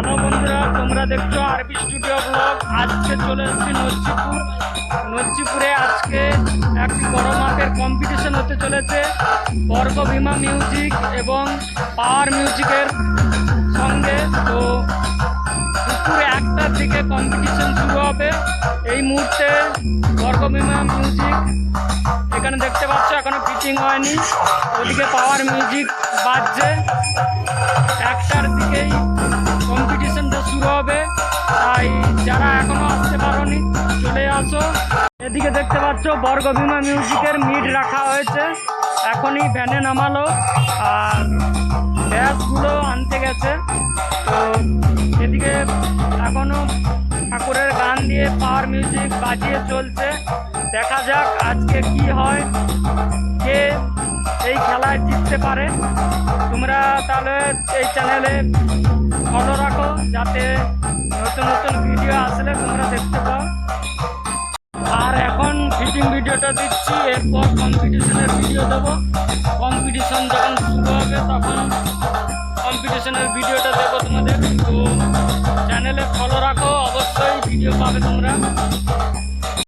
Hello বন্ধুরা, তোমরা দেখছো আরবি স্টুডিও ব্লগ। আজকে চলে এসেছি নরসিপুরে। আজকে একটি বড় মাপের কম্পিটিশন হতে চলেছে বর্গভীমা মিউজিক এবং পাওয়ার মিউজিকের সঙ্গে। তো দুপুরে 1টার দিকে কম্পিটিশন শুরু হবে। এই মুহূর্তে বর্গভীমা মিউজিক এখানে দেখতে পাচ্ছ, এখনো ফিটিং হয়নি। ওদিকে পাওয়ার মিউজিক বাজছে। 1টার দিকেই কম্পিটিশনটা শুরু হবে, তাই যারা এখনো আসতে পারোনি চলে আসো। এদিকে দেখতে পাচ্ছ বর্গভীমা মিউজিকের মিট রাখা হয়েছে, এখনই ভ্যানে নামালো আর ব্যাসগুলো আনতে গেছে। তো এদিকে এখনো ঠাকুরের গান দিয়ে পাওয়ার মিউজিক বাজিয়ে চলছে। দেখা যাক আজকে কি হয়, কে এই খেলায় জিততে পারে। তোমরা তাহলে এই চ্যানেলে ফলো রাখো, যাতে নতুন নতুন ভিডিও আসলে তোমরা দেখতে পাও। আর এখন ফিটিং ভিডিওটা দিচ্ছি, এরপর কম্পিটিশনের ভিডিও দেবো। কম্পিটিশন যখন শুরু হবে তখন কম্পিটিশনের ভিডিওটা দেবো তোমাদের। তো চ্যানেলে ফলো রাখো, অবশ্যই ভিডিও পাবে তোমরা।